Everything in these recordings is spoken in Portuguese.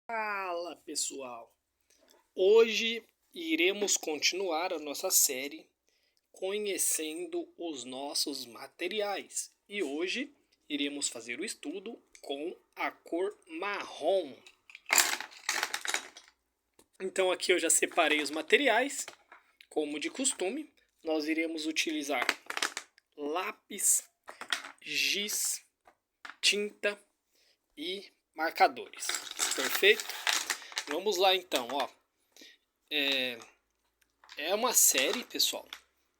Fala pessoal! Hoje iremos continuar a nossa série conhecendo os nossos materiais e hoje iremos fazer o estudo com a cor marrom. Então aqui eu já separei os materiais, como de costume. Nós iremos utilizar lápis, giz, tinta e marcadores. Perfeito? Vamos lá então, ó. É uma série, pessoal.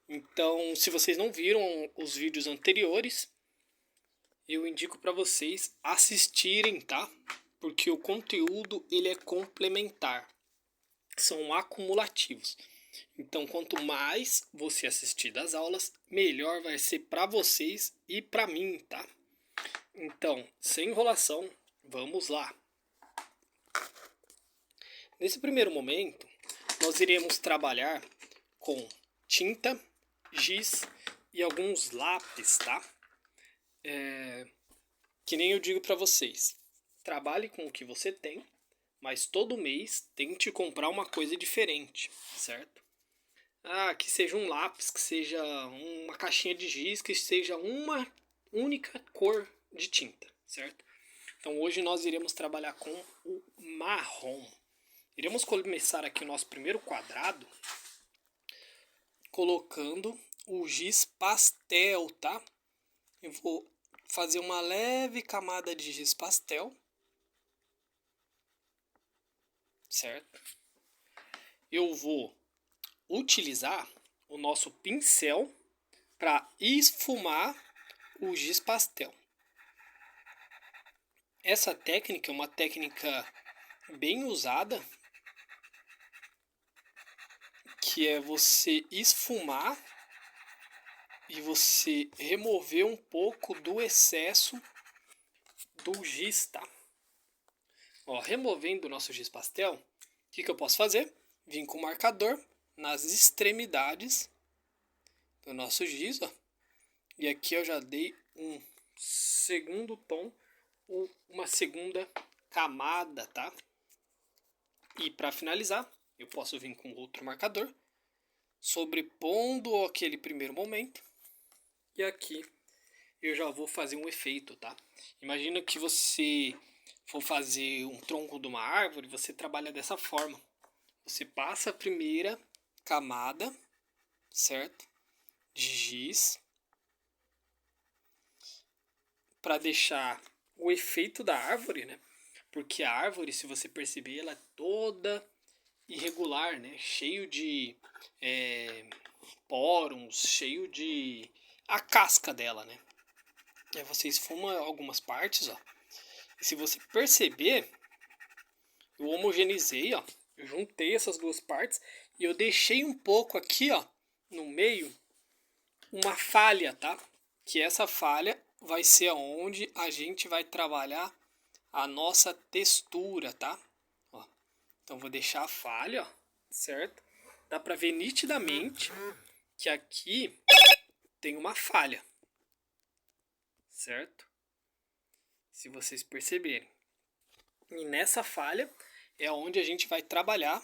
Então, se vocês não viram os vídeos anteriores, eu indico para vocês assistirem, tá? Porque o conteúdo ele é complementar. São acumulativos. Então, quanto mais você assistir das aulas, melhor vai ser para vocês e para mim, tá? Então, sem enrolação, vamos lá. Nesse primeiro momento, nós iremos trabalhar com tinta, giz e alguns lápis, tá? Que nem eu digo para vocês, trabalhe com o que você tem, mas todo mês tente comprar uma coisa diferente, certo? Que seja um lápis, que seja uma caixinha de giz, que seja uma única cor de tinta, certo? Então hoje nós iremos trabalhar com o marrom. Iremos começar aqui o nosso primeiro quadrado colocando o giz pastel, tá? Eu vou fazer uma leve camada de giz pastel, certo? Eu vou utilizar o nosso pincel para esfumar o giz pastel. Essa técnica é uma técnica bem usada, que é você esfumar e você remover um pouco do excesso do giz, tá? Ó, removendo o nosso giz pastel, o que eu posso fazer? Vim com o marcador nas extremidades do nosso giz, ó. E aqui eu já dei um segundo tom, ou uma segunda camada, tá? E para finalizar, eu posso vir com outro marcador, sobrepondo aquele primeiro momento. E aqui eu já vou fazer um efeito, tá? Imagina que você for fazer um tronco de uma árvore, você trabalha dessa forma. Você passa a primeira camada, certo? De giz, para deixar o efeito da árvore, né? Porque a árvore, se você perceber, ela é toda irregular, né? Cheio de pórons, cheio de a casca dela, né? E aí você esfuma algumas partes, ó. E se você perceber, eu homogeneizei, ó. Eu juntei essas duas partes e eu deixei um pouco aqui, ó, no meio, uma falha, tá? Que essa falha vai ser onde a gente vai trabalhar a nossa textura, tá? Ó. Então vou deixar a falha, ó, certo? Dá pra ver nitidamente que aqui tem uma falha, certo? Se vocês perceberem. E nessa falha é onde a gente vai trabalhar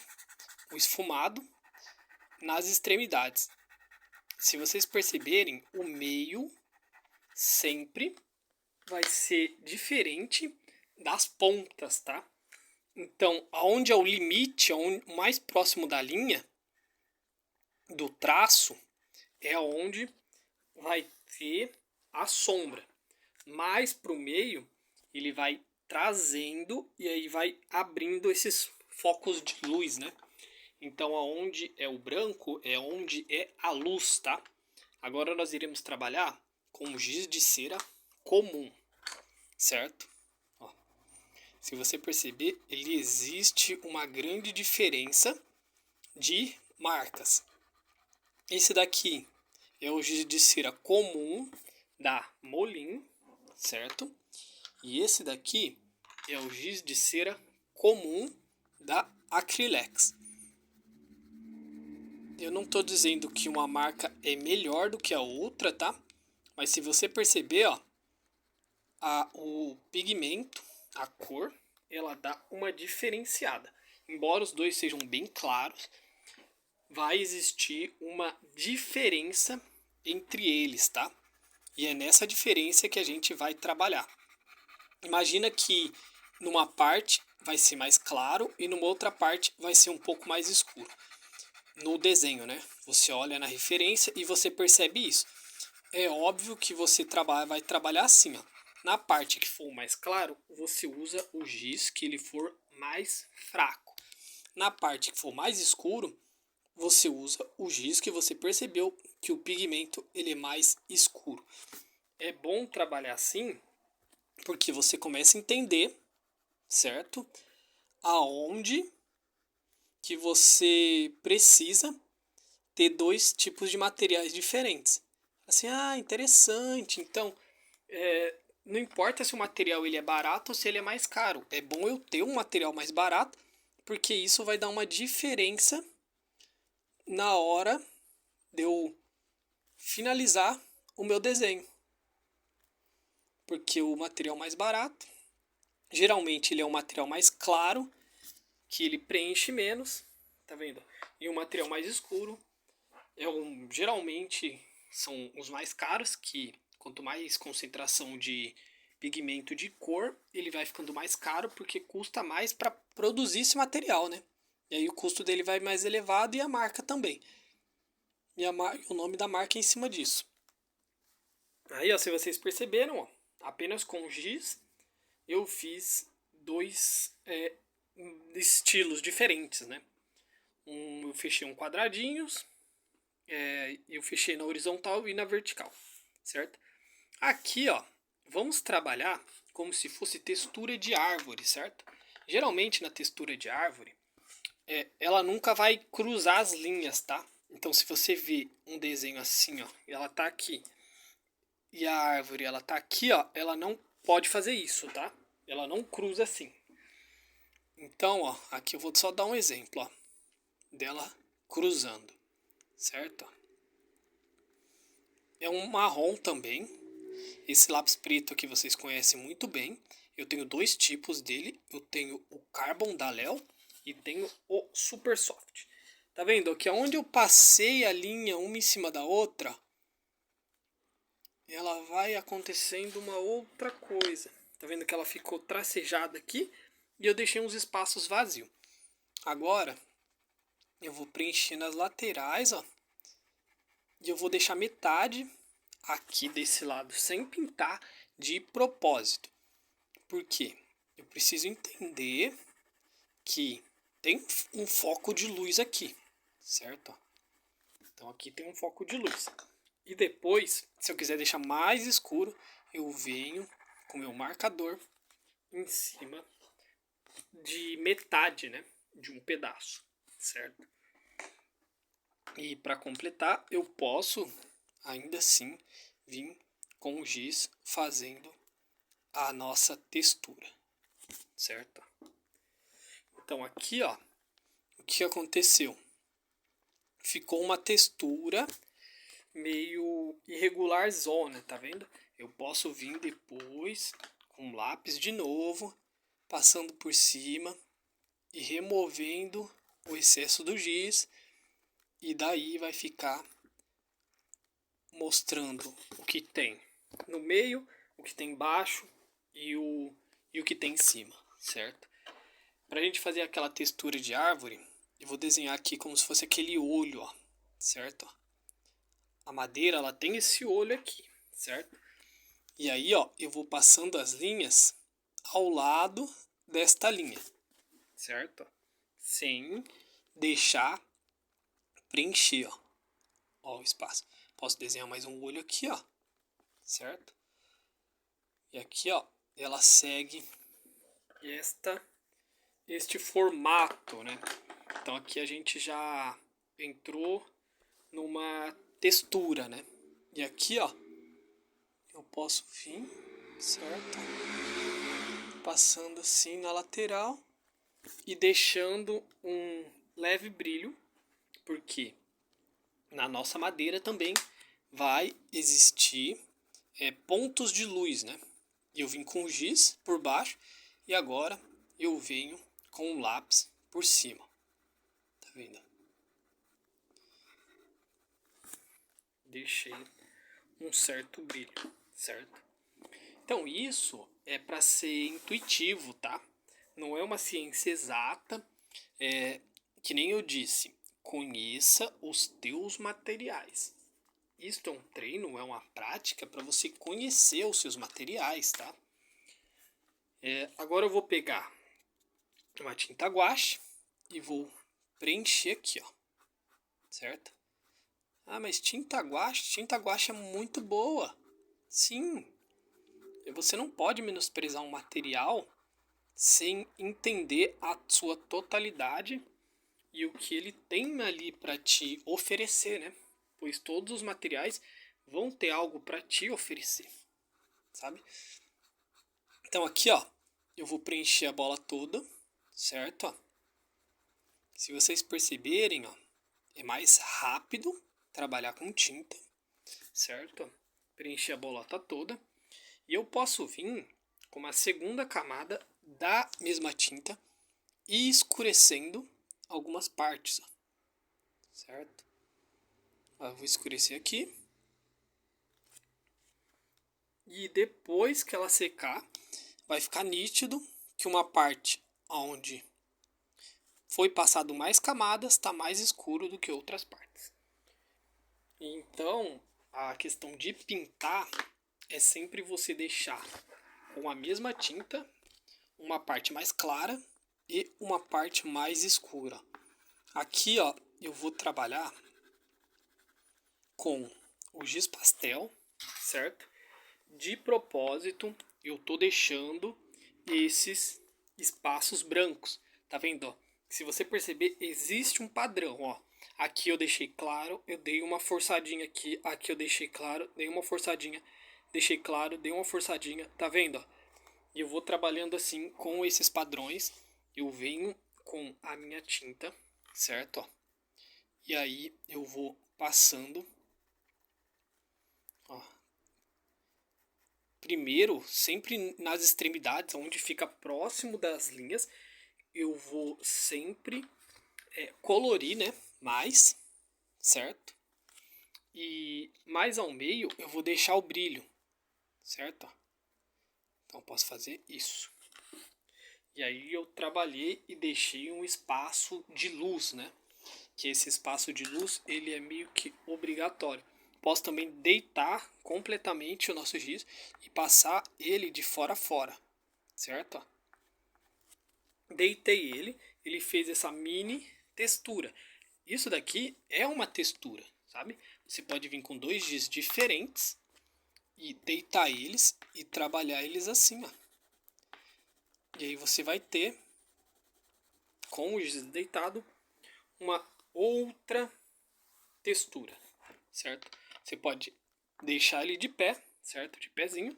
o esfumado nas extremidades. Se vocês perceberem, o meio sempre vai ser diferente das pontas, tá? Então, aonde é o limite, o mais próximo da linha do traço, é onde vai ter a sombra. Mais para o meio, ele vai trazendo e aí vai abrindo esses focos de luz, né? Então, aonde é o branco é onde é a luz, tá? Agora nós iremos trabalhar com giz de cera comum, certo? Ó, se você perceber, ele existe uma grande diferença de marcas. Esse daqui é o giz de cera comum da Molin, certo? E esse daqui é o giz de cera comum da Acrylex. Eu não estou dizendo que uma marca é melhor do que a outra, tá? Mas se você perceber, ó, o pigmento, a cor, ela dá uma diferenciada. Embora os dois sejam bem claros, vai existir uma diferença entre eles, tá? E é nessa diferença que a gente vai trabalhar. Imagina que numa parte vai ser mais claro e numa outra parte vai ser um pouco mais escuro. No desenho, né? Você olha na referência e você percebe isso. É óbvio que você vai trabalhar assim, ó. Na parte que for mais claro, você usa o giz que ele for mais fraco. Na parte que for mais escuro, você usa o giz que você percebeu que o pigmento ele é mais escuro. É bom trabalhar assim porque você começa a entender, certo? Aonde que você precisa ter dois tipos de materiais diferentes. Assim, interessante. Então, não importa se o material ele é barato ou se ele é mais caro. É bom eu ter um material mais barato, porque isso vai dar uma diferença na hora de eu finalizar o meu desenho. Porque o material mais barato, geralmente ele é um material mais claro, que ele preenche menos, tá vendo? E o material mais escuro geralmente são os mais caros, que quanto mais concentração de pigmento de cor, ele vai ficando mais caro porque custa mais para produzir esse material, né? E aí o custo dele vai mais elevado e a marca também. E o nome da marca é em cima disso. Aí, ó, se vocês perceberam, ó, apenas com giz eu fiz dois estilos diferentes, né? Eu fechei um quadradinhos, eu fechei na horizontal e na vertical, certo? Aqui, ó, vamos trabalhar como se fosse textura de árvore, certo? Geralmente na textura de árvore, ela nunca vai cruzar as linhas, tá? Então se você vê um desenho assim, ó, ela tá aqui, e a árvore ela tá aqui, ó, ela não pode fazer isso, tá? Ela não cruza assim. Então, ó, aqui eu vou só dar um exemplo, ó, dela cruzando, certo? É um marrom também. Esse lápis preto aqui vocês conhecem muito bem. Eu tenho dois tipos dele. Eu tenho o Carbon da Léo e tenho o Super Soft. Tá vendo? Aqui onde eu passei a linha uma em cima da outra, ela vai acontecendo uma outra coisa. Tá vendo que ela ficou tracejada aqui e eu deixei uns espaços vazios. Agora eu vou preencher nas laterais, ó. E eu vou deixar metade aqui desse lado sem pintar de propósito. Por quê? Eu preciso entender que tem um foco de luz aqui, certo? Então aqui tem um foco de luz. E depois, se eu quiser deixar mais escuro, eu venho com meu marcador em cima de metade, né, de um pedaço, certo? E para completar, eu posso ainda assim vir com o giz fazendo a nossa textura, certo? Então aqui, ó, o que aconteceu? Ficou uma textura meio irregular zona, tá vendo? Eu posso vir depois com lápis de novo, passando por cima e removendo o excesso do giz, e daí vai ficar mostrando o que tem no meio, o que tem embaixo e o que tem em cima, certo? Para a gente fazer aquela textura de árvore, eu vou desenhar aqui como se fosse aquele olho, ó, certo? A madeira ela tem esse olho aqui, certo? E aí, ó, eu vou passando as linhas ao lado desta linha, certo? Sem deixar preencher, ó o espaço. Posso desenhar mais um olho aqui, ó, certo? E aqui, ó, ela segue este formato, né? Então aqui a gente já entrou numa textura, né? E aqui, ó, eu posso vir, certo? Passando assim na lateral e deixando um leve brilho, porque na nossa madeira também vai existir pontos de luz, né? E eu vim com giz por baixo e agora eu venho com o lápis por cima. Tá vendo? Deixei um certo brilho, certo? Então isso é para ser intuitivo, tá? Não é uma ciência exata, que nem eu disse, conheça os teus materiais. Isto é um treino, é uma prática para você conhecer os seus materiais, tá? Agora eu vou pegar uma tinta guache e vou preencher aqui, ó, certo? Ah, mas tinta guache é muito boa. Sim, você não pode menosprezar um material sem entender a sua totalidade e o que ele tem ali para te oferecer, né? Pois todos os materiais vão ter algo para te oferecer, sabe? Então aqui, ó, eu vou preencher a bola toda, certo? Ó. Se vocês perceberem, ó, é mais rápido trabalhar com tinta, certo? Preencher a bolota toda. E eu posso vir com uma segunda camada da mesma tinta e escurecendo algumas partes, ó, certo? Eu vou escurecer aqui. E depois que ela secar, vai ficar nítido que uma parte onde foi passado mais camadas está mais escuro do que outras partes. Então, a questão de pintar é sempre você deixar com a mesma tinta uma parte mais clara e uma parte mais escura. Aqui, ó, eu vou trabalhar com o giz pastel, certo? De propósito, eu tô deixando esses espaços brancos. Tá vendo, ó? Se você perceber, existe um padrão, ó. Aqui eu deixei claro, eu dei uma forçadinha aqui. Aqui eu deixei claro, dei uma forçadinha. Deixei claro, dei uma forçadinha. Tá vendo, ó? E eu vou trabalhando assim com esses padrões. Eu venho com a minha tinta, certo, ó. E aí eu vou passando, ó. Primeiro, sempre nas extremidades, onde fica próximo das linhas, eu vou sempre colorir, né? Mais, certo? E mais ao meio eu vou deixar o brilho, certo? Então posso fazer isso. E aí eu trabalhei e deixei um espaço de luz, né? Que esse espaço de luz ele é meio que obrigatório. Posso também deitar completamente o nosso giz e passar ele de fora a fora, certo? Deitei ele, ele fez essa mini textura. Isso daqui é uma textura, sabe? Você pode vir com dois giz diferentes e deitar eles e trabalhar eles assim, ó. E aí você vai ter, com o giz deitado, uma outra textura, certo? Você pode deixar ele de pé, certo? De pezinho.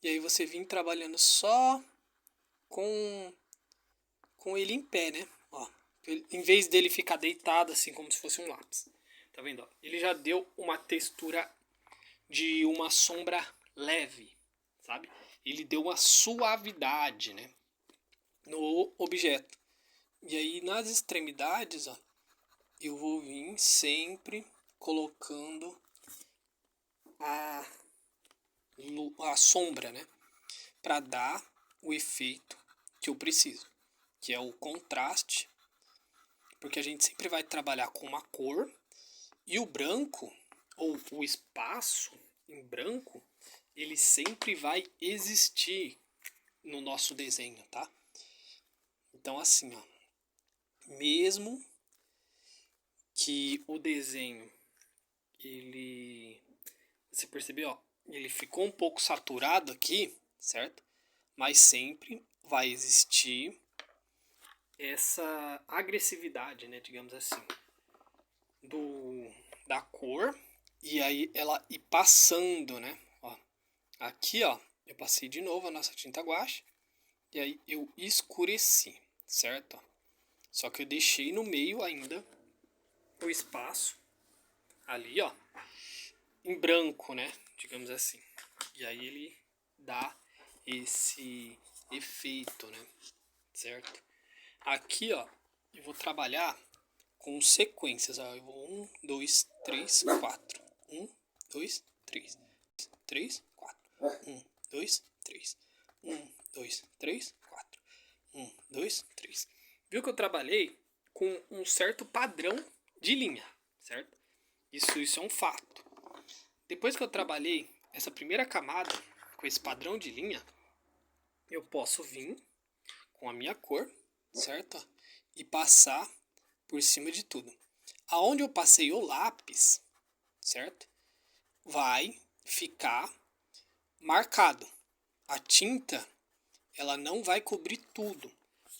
E aí você vem trabalhando só com ele em pé, né? Ó, em vez dele ficar deitado assim como se fosse um lápis. Tá vendo? Ó? Ele já deu uma textura de uma sombra leve, sabe? Ele deu uma suavidade, né, no objeto. E aí nas extremidades, ó, eu vou vir sempre colocando a sombra, né, para dar o efeito que eu preciso, que é o contraste, porque a gente sempre vai trabalhar com uma cor e o branco ou o espaço em branco, ele sempre vai existir no nosso desenho, tá? Então assim, ó, mesmo que o desenho ele, você percebeu, ó, ele ficou um pouco saturado aqui, certo? Mas sempre vai existir essa agressividade, né, digamos assim, da cor, e aí ela ir passando, né? Ó, aqui, ó, eu passei de novo a nossa tinta guache e aí eu escureci, certo? Só que eu deixei no meio ainda o espaço ali, ó, em branco, né? Digamos assim. E aí ele dá esse efeito, né? certo? Aqui, ó, eu vou trabalhar com sequências, ó. Eu vou 1, 2, 3, 4. 1, 2, 3. 3, 4. 1, 2, 3. 1, 2, 3, 4. 1, 2, 3. Viu que eu trabalhei com um certo padrão de linha, certo? Isso é um fato. Depois que eu trabalhei essa primeira camada com esse padrão de linha, eu posso vir com a minha cor, certo? E passar por cima de tudo. Aonde eu passei o lápis, certo? Vai ficar marcado. A tinta, ela não vai cobrir tudo.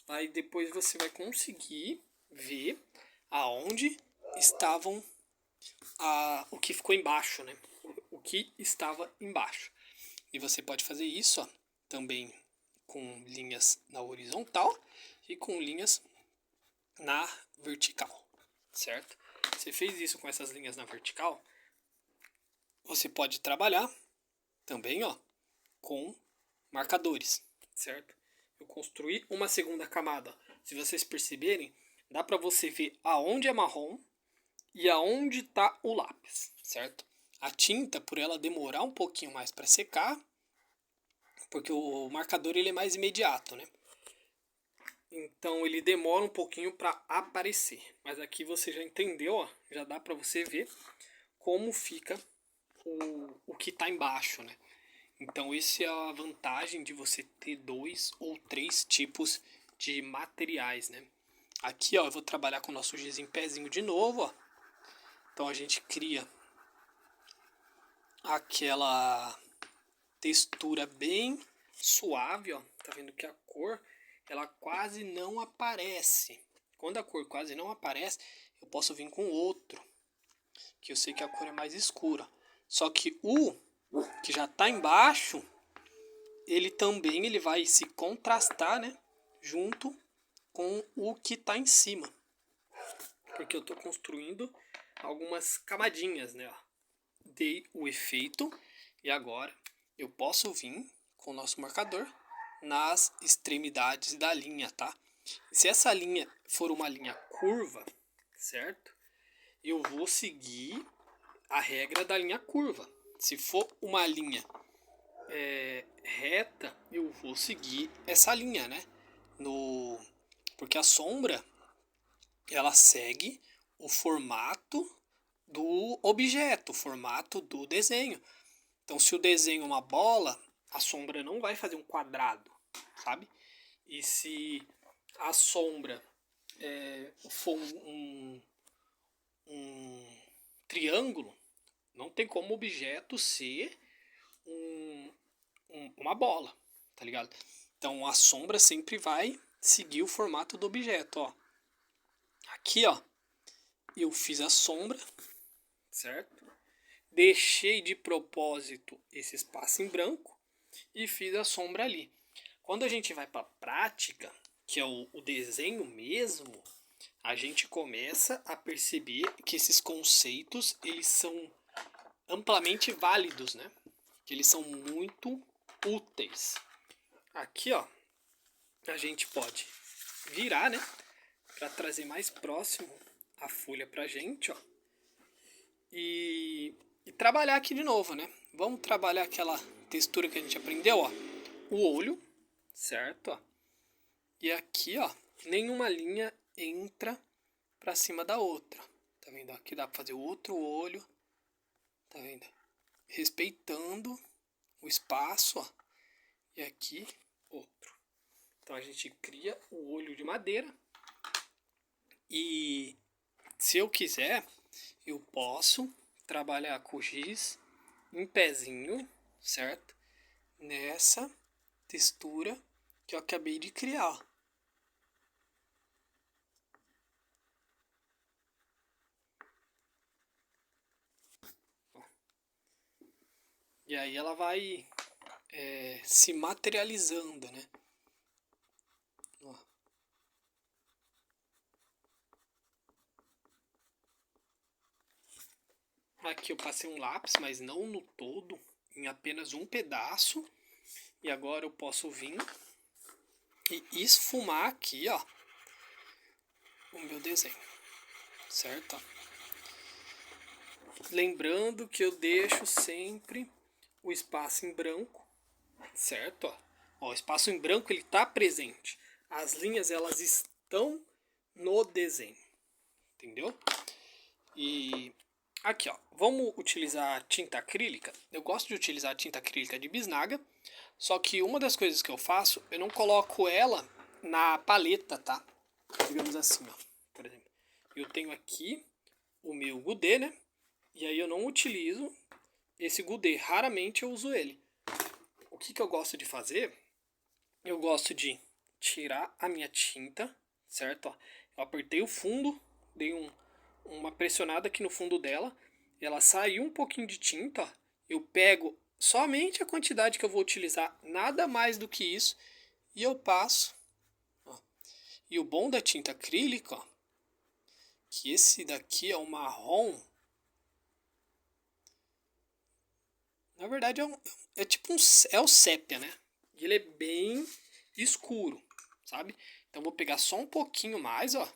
Aí depois você vai conseguir ver aonde estavam o que ficou embaixo, né? O que estava embaixo. E você pode fazer isso, ó, também com linhas na horizontal e com linhas na vertical, certo? Você fez isso com essas linhas na vertical, você pode trabalhar também, ó, com marcadores, certo? Eu construí uma segunda camada. Se vocês perceberem, dá para você ver aonde é marrom e aonde está o lápis, certo? A tinta, por ela demorar um pouquinho mais para secar, porque o marcador ele é mais imediato, né? Então ele demora um pouquinho para aparecer. Mas aqui você já entendeu, ó, já dá para você ver como fica o que está embaixo, né? Então essa é a vantagem de você ter 2 ou 3 tipos de materiais, né? Aqui, ó, eu vou trabalhar com o nosso giz em pezinho de novo, ó. Então a gente cria aquela textura bem suave, ó. Tá vendo que a cor, ela quase não aparece. Quando a cor quase não aparece, eu posso vir com outro, que eu sei que a cor é mais escura. Só que o que já tá embaixo, ele também ele vai se contrastar, né, junto com o que está em cima, porque eu estou construindo algumas camadinhas, né? Ó. Dei o efeito e agora eu posso vir com o nosso marcador nas extremidades da linha, tá? Se essa linha for uma linha curva, certo? Eu vou seguir a regra da linha curva. Se for uma linha reta, eu vou seguir essa linha, né? Porque a sombra, ela segue o formato do objeto, o formato do desenho. Então, se o desenho é uma bola, a sombra não vai fazer um quadrado, sabe? E se a sombra for um triângulo, não tem como o objeto ser uma bola, tá ligado? Então a sombra sempre vai seguir o formato do objeto, ó. Aqui, ó, eu fiz a sombra, certo? Deixei de propósito esse espaço em branco e fiz a sombra ali. Quando a gente vai para a prática, que é o desenho mesmo, a gente começa a perceber que esses conceitos eles são amplamente válidos, né? Que eles são muito úteis. Aqui, ó, a gente pode virar, né? Para trazer mais próximo a folha pra gente, ó. E trabalhar aqui de novo, né? Vamos trabalhar aquela textura que a gente aprendeu, ó. O olho, certo? Ó. E aqui, ó, nenhuma linha entra pra cima da outra. Tá vendo? Aqui dá pra fazer o outro olho. Tá vendo? Respeitando o espaço, ó. E aqui, outro. Então a gente cria o olho de madeira. E se eu quiser, eu posso trabalhar com giz em pezinho, certo? Nessa textura que eu acabei de criar. E aí ela vai se materializando, né? Ó. Aqui eu passei um lápis, mas não no todo, em apenas um pedaço. E agora eu posso vir e esfumar aqui, ó, o meu desenho, certo? Lembrando que eu deixo sempre o espaço em branco, certo? Ó, o espaço em branco ele está presente. As linhas elas estão no desenho, entendeu? E aqui, ó, vamos utilizar tinta acrílica. Eu gosto de utilizar tinta acrílica de bisnaga, só que uma das coisas que eu faço, eu não coloco ela na paleta, tá? Digamos assim, ó, por exemplo, eu tenho aqui o meu Goudé, né? E aí eu não utilizo esse Goudé, raramente eu uso ele. O que eu gosto de fazer? Eu gosto de tirar a minha tinta, certo? Ó, eu apertei o fundo, dei uma pressionada aqui no fundo dela, ela saiu um pouquinho de tinta, ó, eu pego somente a quantidade que eu vou utilizar, nada mais do que isso, e eu passo. Ó. E o bom da tinta acrílica, ó, que esse daqui é o marrom. Na verdade é tipo é o sépia, né? E ele é bem escuro, sabe? Então vou pegar só um pouquinho mais, ó.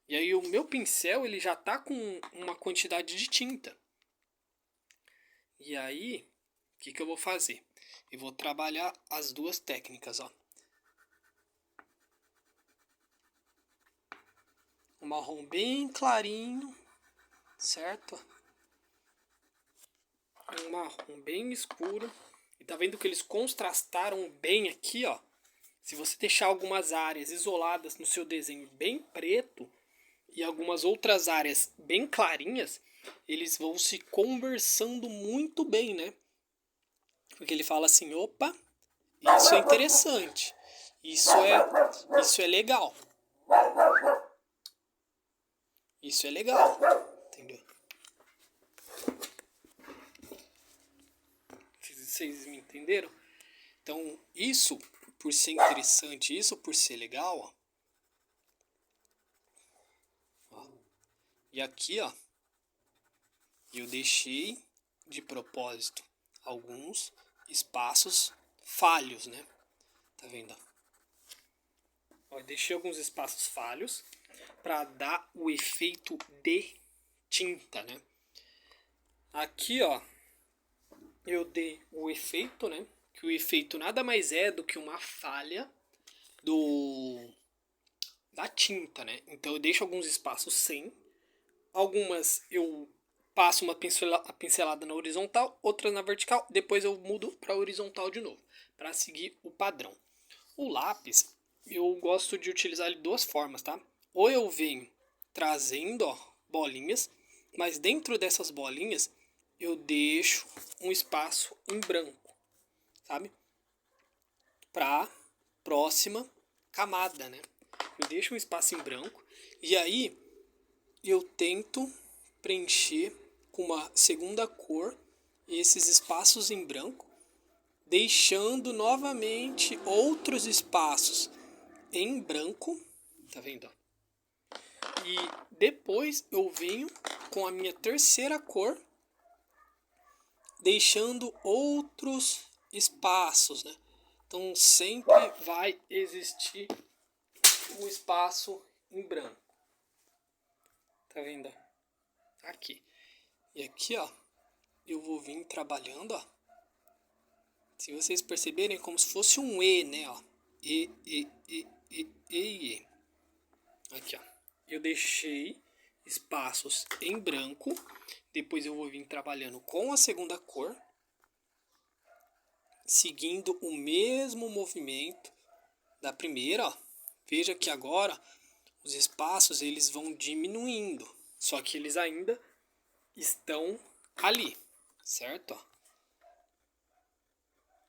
E aí o meu pincel ele já tá com uma quantidade de tinta. E aí, o que eu vou fazer? Eu vou trabalhar as duas técnicas, ó. Um marrom bem clarinho, certo? Um marrom bem escuro. E tá vendo que eles contrastaram bem aqui, ó. Se você deixar algumas áreas isoladas no seu desenho bem preto e algumas outras áreas bem clarinhas, eles vão se conversando muito bem, né? Porque ele fala assim, opa, isso é interessante, isso é legal, isso é legal, entendeu? Vocês me entenderam? Então, isso por ser interessante, isso por ser legal, ó. Ó. E aqui, ó, eu deixei de propósito alguns espaços falhos, né? Tá vendo? Ó, eu deixei alguns espaços falhos para dar o efeito de tinta, né? Aqui, ó, eu dei o efeito, né? Que o efeito nada mais é do que uma falha da tinta, né? Então eu deixo alguns espaços sem, algumas eu passo uma pincelada na horizontal, outras na vertical, depois eu mudo para horizontal de novo, para seguir o padrão. O lápis, eu gosto de utilizar ele de duas formas, tá? Ou eu venho trazendo, ó, bolinhas, mas dentro dessas bolinhas eu deixo um espaço em branco, sabe? Para próxima camada, né? Eu deixo um espaço em branco e aí eu tento preencher com uma segunda cor esses espaços em branco, deixando novamente outros espaços em branco, tá vendo? E depois eu venho com a minha terceira cor, deixando outros espaços, né? Então sempre vai existir um espaço em branco. Tá vendo? Aqui. E aqui, ó, eu vou vir trabalhando, ó. Se vocês perceberem, é como se fosse um E, né, ó. E. Aqui, ó. Eu deixei espaços em branco. Depois eu vou vir trabalhando com a segunda cor, seguindo o mesmo movimento da primeira, ó. Veja que agora os espaços eles vão diminuindo, só que eles ainda estão ali, certo?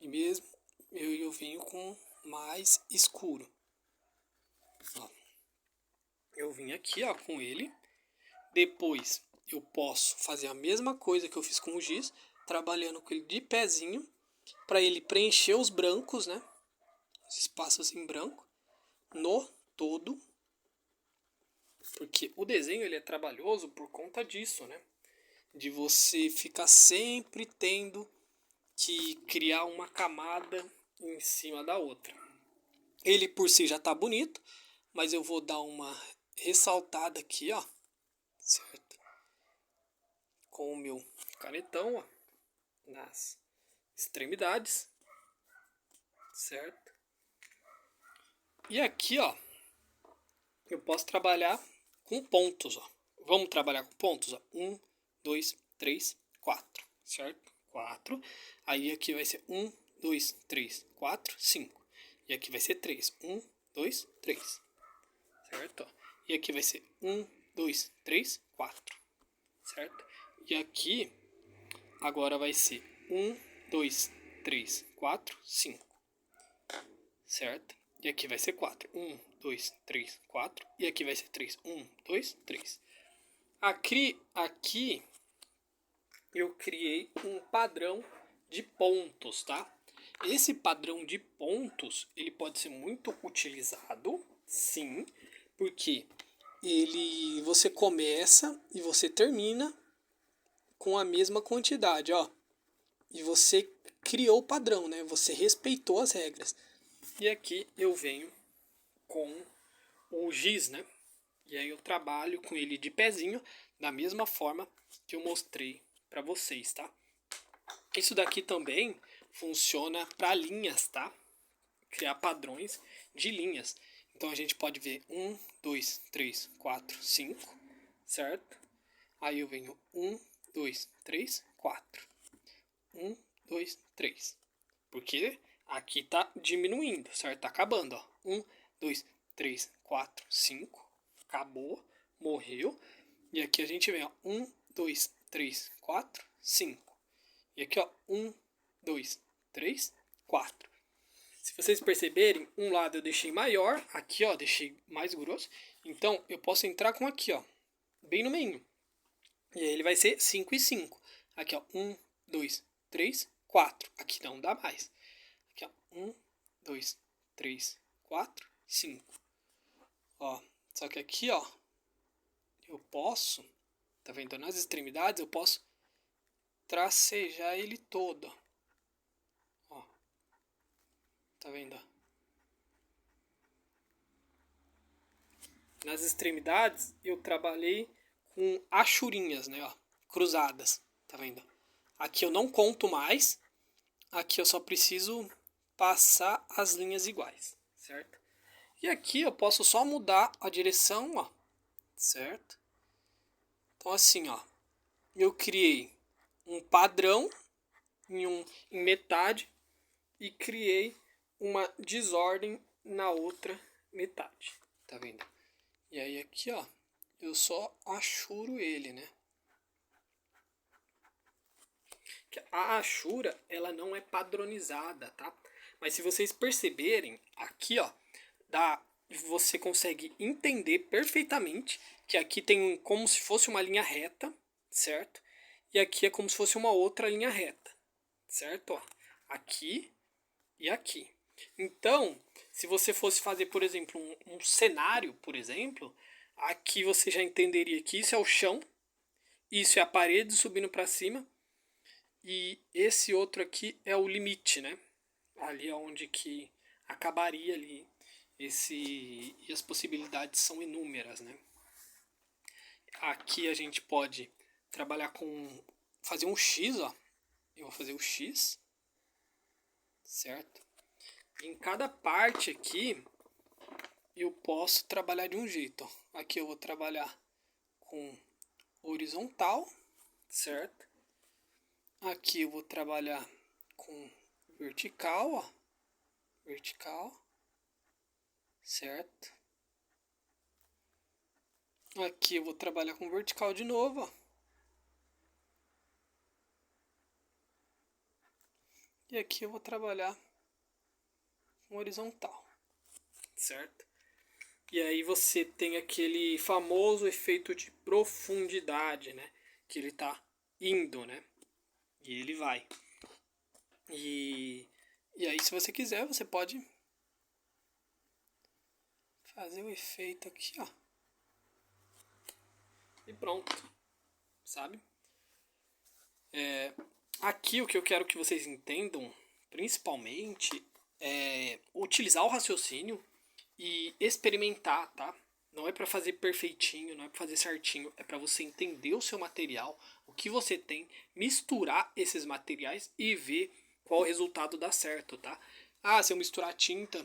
E mesmo eu venho com mais escuro. Ó. Eu vim aqui, ó, com ele. Depois eu posso fazer a mesma coisa que eu fiz com o giz, trabalhando com ele de pezinho, para ele preencher os brancos, né? Os espaços em branco no todo. Porque o desenho ele é trabalhoso por conta disso, né? De você ficar sempre tendo que criar uma camada em cima da outra. Ele por si já tá bonito, mas eu vou dar uma ressaltada aqui, ó, certo? Com o meu canetão, ó, nas extremidades, certo? E aqui, ó, eu posso trabalhar com pontos, ó. Vamos trabalhar com pontos, ó. 1, 2, 3, 4, certo? 4. Aí aqui vai ser 1, 2, 3, 4, 5. E aqui vai ser 3. 1, 2, 3. Certo? E aqui vai ser 1, 2, 3, 4. Certo? E aqui agora vai ser 1, 2, 3, 4, 5. Certo? E aqui vai ser 4. 1, 2, 3, 4. E aqui vai ser 3. 1, 2, 3. Aqui eu criei um padrão de pontos, tá? Esse padrão de pontos, ele pode ser muito utilizado, sim, porque você começa e você termina com a mesma quantidade, ó. E você criou o padrão, né? Você respeitou as regras. E aqui eu venho com o giz, né? E aí eu trabalho com ele de pezinho, da mesma forma que eu mostrei para vocês, tá? Isso daqui também funciona para linhas, tá? Criar padrões de linhas. Então a gente pode ver 1, 2, 3, 4, 5, certo? Aí eu venho 1, 2, 3, 4. 1, 2, 3. Porque aqui tá diminuindo, certo? Tá acabando, ó. 1, 2, 3, 4, 5. Acabou, morreu. E aqui a gente vem, ó. 1, 2, 3, 4, 5. E aqui, ó. 1, 2, 3, 4. Se vocês perceberem, um lado eu deixei maior, aqui, ó, deixei mais grosso. Então, eu posso entrar com aqui, ó, bem no meio. E aí ele vai ser 5 e 5. Aqui, ó, 1, 2, 3, 4. Aqui não dá mais. Aqui, ó, 1, 2, 3, 4, 5. Ó, só que aqui, ó, eu posso, tá vendo? Nas extremidades eu posso tracejar ele todo. Ó, tá vendo? Nas extremidades eu trabalhei com achurinhas, né, ó, cruzadas, tá vendo? Aqui eu não conto mais, aqui eu só preciso passar as linhas iguais, certo? E aqui eu posso só mudar a direção, ó, certo? Então assim, ó, eu criei um padrão em metade e criei uma desordem na outra metade, tá vendo? E aí aqui, ó, eu só achuro ele, né? A achura, ela não é padronizada, tá? Mas se vocês perceberem, aqui, ó, você consegue entender perfeitamente que aqui tem como se fosse uma linha reta, certo? E aqui é como se fosse uma outra linha reta, certo? Ó, aqui e aqui. Então, se você fosse fazer, por exemplo, um cenário, por exemplo, aqui você já entenderia que isso é o chão, isso é a parede subindo para cima, e esse outro aqui é o limite, né? Ali é onde que acabaria ali e as possibilidades são inúmeras, né? Aqui a gente pode trabalhar com fazer um X, ó. Eu vou fazer o X, certo? Em cada parte aqui eu posso trabalhar de um jeito, ó. Aqui eu vou trabalhar com horizontal, certo? Aqui eu vou trabalhar com vertical, ó. Vertical, certo? Aqui eu vou trabalhar com vertical de novo, ó. E aqui eu vou trabalhar com horizontal, certo? E aí você tem aquele famoso efeito de profundidade, né? Que ele tá indo, né? E ele vai. E aí se você quiser, você pode fazer o efeito aqui, ó. E pronto, sabe? Aqui o que eu quero que vocês entendam, principalmente, utilizar o raciocínio e experimentar, tá? Não é para fazer perfeitinho, não é para fazer certinho, é para você entender o seu material, o que você tem, misturar esses materiais e ver qual resultado dá certo, tá? Ah, se eu misturar tinta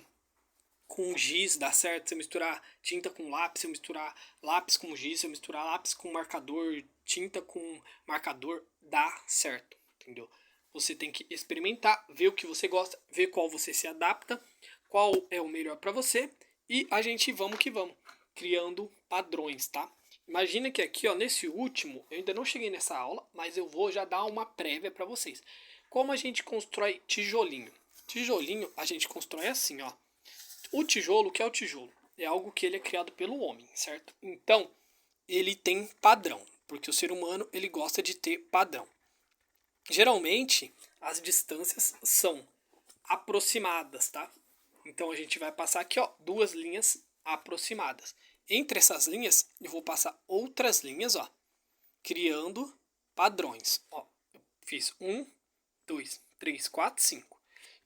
com giz dá certo, se eu misturar tinta com lápis, se eu misturar lápis com giz, se eu misturar lápis com marcador, tinta com marcador, dá certo, entendeu? Você tem que experimentar, ver o que você gosta, ver qual você se adapta, qual é o melhor para você e a gente vamos que vamos, criando padrões, tá? Imagina que aqui, ó, nesse último, eu ainda não cheguei nessa aula, mas eu vou já dar uma prévia para vocês. Como a gente constrói tijolinho? Tijolinho a gente constrói assim, ó. O tijolo, o que é o tijolo? É algo que ele é criado pelo homem, certo? Então, ele tem padrão, porque o ser humano ele gosta de ter padrão. Geralmente, as distâncias são aproximadas, tá? Então a gente vai passar aqui, ó, duas linhas aproximadas. Entre essas linhas, eu vou passar outras linhas, ó, criando padrões. Ó, eu fiz 1, 2, 3, 4, 5.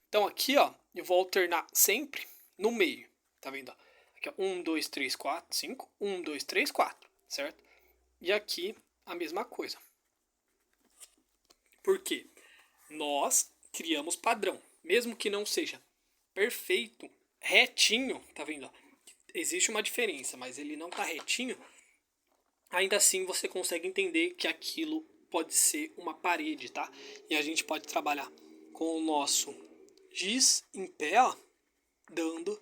Então aqui, ó, eu vou alternar sempre no meio. Tá vendo? Aqui, ó, 1, 2, 3, 4, 5. 1, 2, 3, 4. Certo? E aqui a mesma coisa. Por quê? Nós criamos padrão. Mesmo que não seja perfeito, retinho, tá vendo? Existe uma diferença, mas ele não tá retinho. Ainda assim você consegue entender que aquilo pode ser uma parede, tá? E a gente pode trabalhar com o nosso giz em pé, ó, dando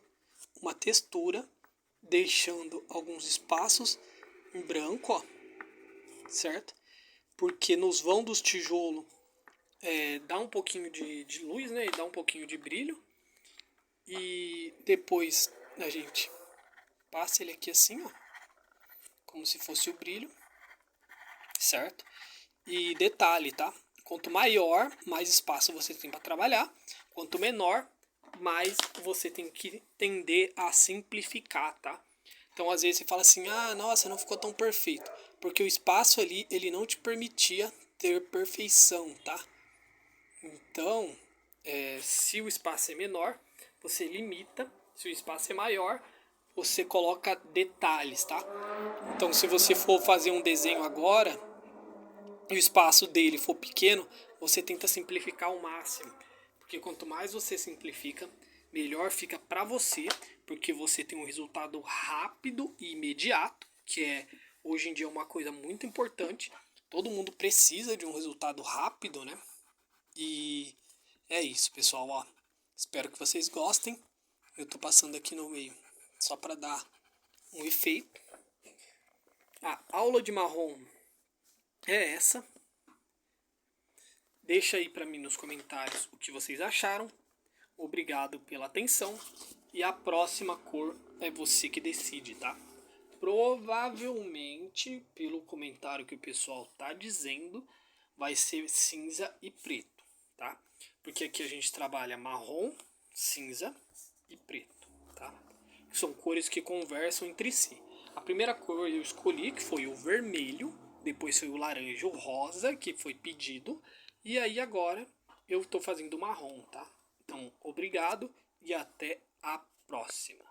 uma textura, deixando alguns espaços em branco, ó, certo? Porque nos vão dos tijolos dá um pouquinho de luz, né? E dá um pouquinho de brilho. E depois a gente passa ele aqui assim, ó, como se fosse o brilho, certo? E detalhe, tá? Quanto maior, mais espaço você tem para trabalhar. Quanto menor, mais você tem que tender a simplificar, tá? Então, às vezes você fala assim, ah, nossa, não ficou tão perfeito. Porque o espaço ali, ele não te permitia ter perfeição, tá? Então, se o espaço é menor, você limita. Se o espaço é maior, você coloca detalhes, tá? Então, se você for fazer um desenho agora e o espaço dele for pequeno, você tenta simplificar ao máximo. Porque quanto mais você simplifica, melhor fica para você, porque você tem um resultado rápido e imediato, que é hoje em dia uma coisa muito importante. Todo mundo precisa de um resultado rápido, né? E é isso, pessoal, ó. Espero que vocês gostem. Eu tô passando aqui no meio só para dar um efeito. A aula de marrom é essa. Deixa aí para mim nos comentários o que vocês acharam. Obrigado pela atenção. E a próxima cor é você que decide, tá? Provavelmente, pelo comentário que o pessoal tá dizendo, vai ser cinza e preto, tá? Porque aqui a gente trabalha marrom, cinza e preto, tá? São cores que conversam entre si. A primeira cor eu escolhi, que foi o vermelho, depois foi o laranja, o rosa, que foi pedido, e aí agora eu estou fazendo marrom, tá? Então, obrigado e até a próxima.